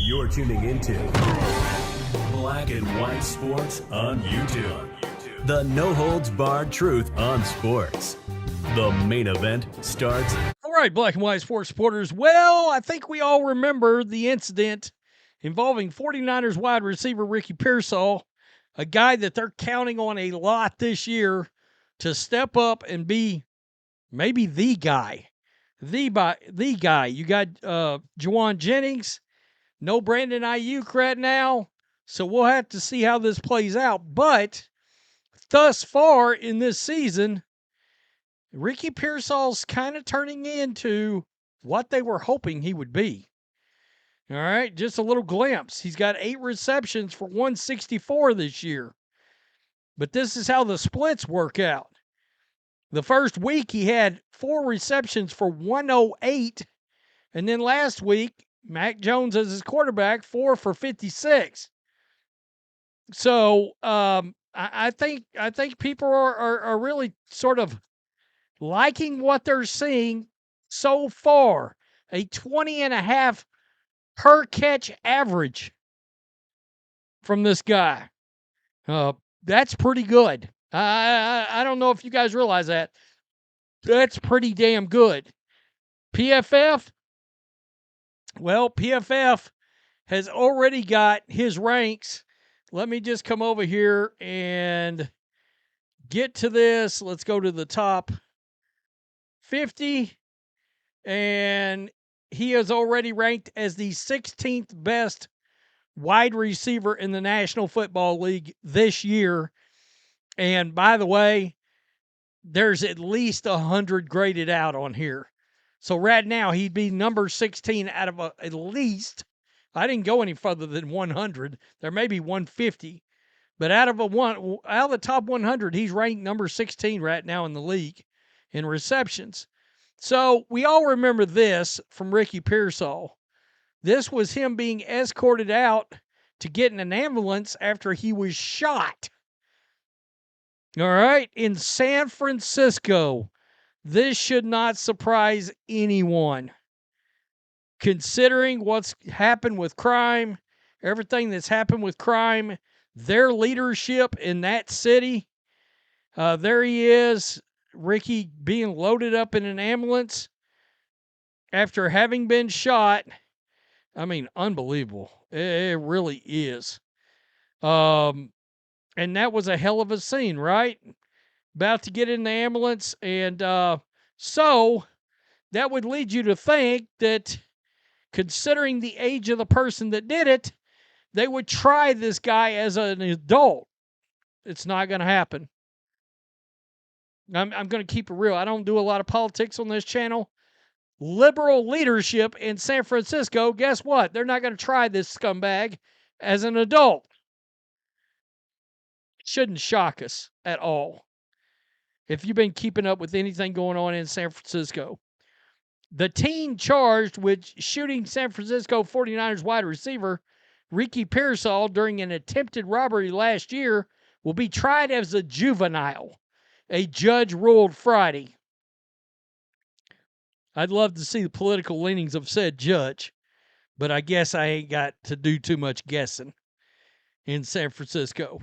You're tuning into Black and White Sports on YouTube. The no-holds-barred truth on sports. The main event starts. All right, Black and White Sports supporters. Well, I think we all remember the incident involving 49ers wide receiver Ricky Pearsall, a guy that they're counting on a lot this year to step up and be maybe the guy. The guy. You got Juwan Jennings, no Brandon Ayuk right now, so we'll have to see how this plays out. But thus far in this season, Ricky Pearsall's kind of turning into what they were hoping he would be. All right, just a little glimpse. He's got 8 receptions for 164 this year. But this is how the splits work out. The first week he had 4 receptions for 108. And then last week, Mac Jones as his quarterback, 4 for 56. So I think people are really sort of liking what they're seeing so far. A 20.5 per catch average from this guy. That's pretty good. I don't know if you guys realize that. That's pretty damn good. PFF? Well, PFF has already got his ranks. Let me just come over here and get to this. Let's go to the top 50. And he is already ranked as the 16th best wide receiver in the National Football League this year. And by the way, there's at least 100 graded out on here. So right now, he'd be number 16 out of at least. I didn't go any further than 100. There may be 150. But out of the top 100, he's ranked number 16 right now in the league in receptions. So we all remember this from Ricky Pearsall. This was him being escorted out to get in an ambulance after he was shot. All right, in San Francisco. This should not surprise anyone. Considering what's happened with crime, everything that's happened with crime, their leadership in that city, there he is, Ricky being loaded up in an ambulance after having been shot. I mean, unbelievable. It really is. And that was a hell of a scene, right? About to get in the ambulance. And so that would lead you to think that considering the age of the person that did it, they would try this guy as an adult. It's not going to happen. I'm going to keep it real. I don't do a lot of politics on this channel. Liberal leadership in San Francisco, guess what? They're not going to try this scumbag as an adult. It shouldn't shock us at all. If you've been keeping up with anything going on in San Francisco. The teen charged with shooting San Francisco 49ers wide receiver Ricky Pearsall during an attempted robbery last year will be tried as a juvenile, a judge ruled Friday. I'd love to see the political leanings of said judge, but I guess I ain't got to do too much guessing in San Francisco.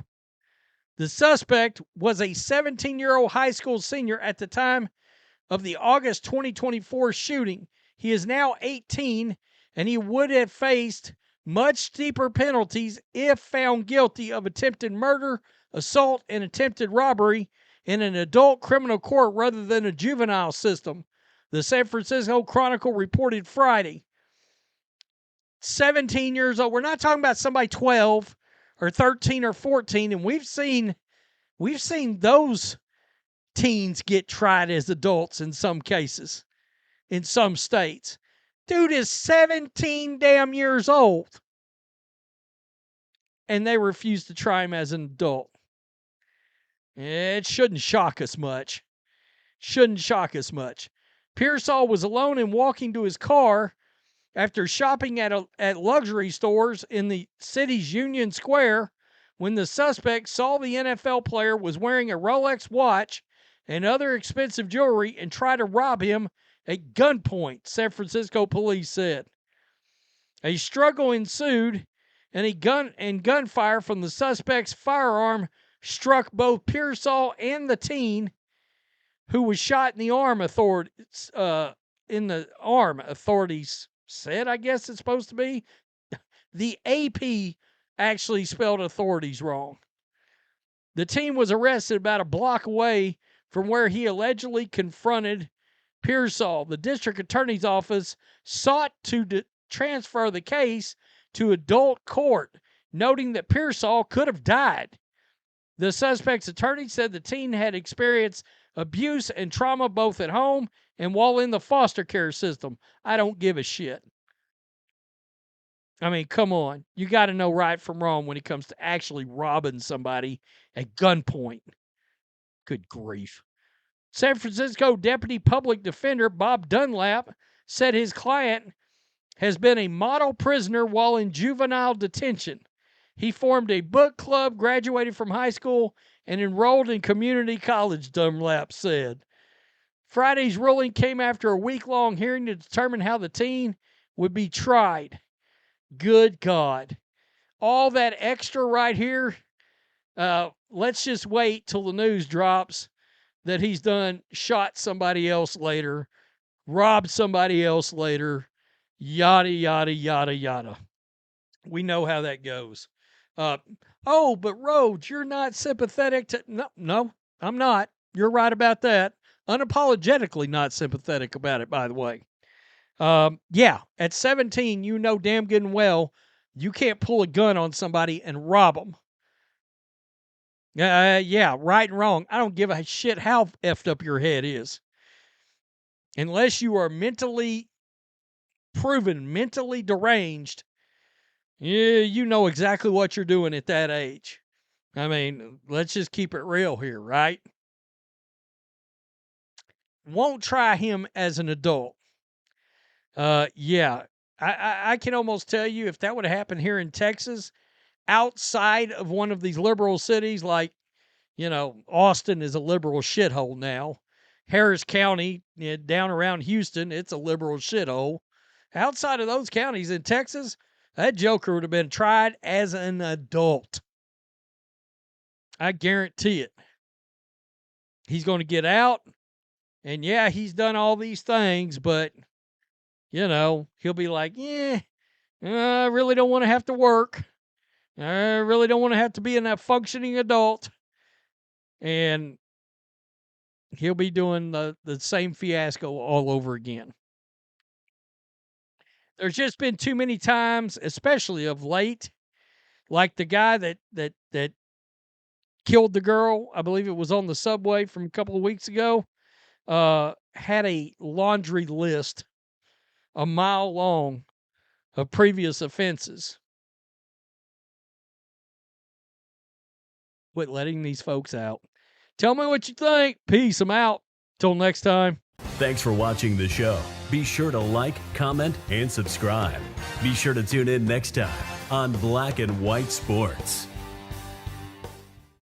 The suspect was a 17-year-old high school senior at the time of the August 2024 shooting. He is now 18, and he would have faced much steeper penalties if found guilty of attempted murder, assault, and attempted robbery in an adult criminal court rather than a juvenile system, the San Francisco Chronicle reported Friday. 17 years old. We're not talking about somebody 12 or 13 or 14, and we've seen those teens get tried as adults in some cases, in some states. Dude is 17 damn years old, and they refuse to try him as an adult. It shouldn't shock us much. Pearsall was alone and walking to his car after shopping at luxury stores in the city's Union Square when the suspect saw the NFL player was wearing a Rolex watch and other expensive jewelry and tried to rob him at gunpoint, San Francisco police said. A struggle ensued, and gunfire from the suspect's firearm struck both Pearsall and the teen, who was shot in the arm. Authorities said. I guess it's supposed to be. The AP actually spelled authorities wrong. The teen was arrested about a block away from where he allegedly confronted Pearsall. The district attorney's office sought to transfer the case to adult court, noting that Pearsall could have died. The suspect's attorney said the teen had experienced abuse and trauma both at home and while in the foster care system. I don't give a shit. I mean, come on. You got to know right from wrong when it comes to actually robbing somebody at gunpoint. Good grief. San Francisco Deputy Public Defender Bob Dunlap said his client has been a model prisoner while in juvenile detention. He formed a book club, graduated from high school, and enrolled in community college, Dunlap said. Friday's ruling came after a week-long hearing to determine how the teen would be tried. Good God. All that extra right here, let's just wait till the news drops that he's done shot somebody else later, robbed somebody else later, yada, yada, yada, yada. We know how that goes. But Rhodes, you're not sympathetic to... No, I'm not. You're right about that. Unapologetically not sympathetic about it, by the way. At 17, you know damn good and well you can't pull a gun on somebody and rob them. Right and wrong. I don't give a shit how effed up your head is. Unless you are mentally deranged, you know exactly what you're doing at that age. I mean, let's just keep it real here, right? Won't try him as an adult. I can almost tell you if that would have happened here in Texas, outside of one of these liberal cities, like, Austin is a liberal shithole now. Harris County, down around Houston, it's a liberal shithole. Outside of those counties in Texas, that joker would have been tried as an adult. I guarantee it. He's going to get out, and he's done all these things, but, he'll be like, I really don't want to have to work. I really don't want to have to be a functioning adult. And he'll be doing the same fiasco all over again. There's just been too many times, especially of late, like the guy that killed the girl, I believe it was on the subway from a couple of weeks ago, had a laundry list a mile long of previous offenses. Quit letting these folks out. Tell me what you think. Peace. I'm out. Till next time. Thanks for watching the show. Be sure to like, comment, and subscribe. Be sure to tune in next time on Black and White Sports.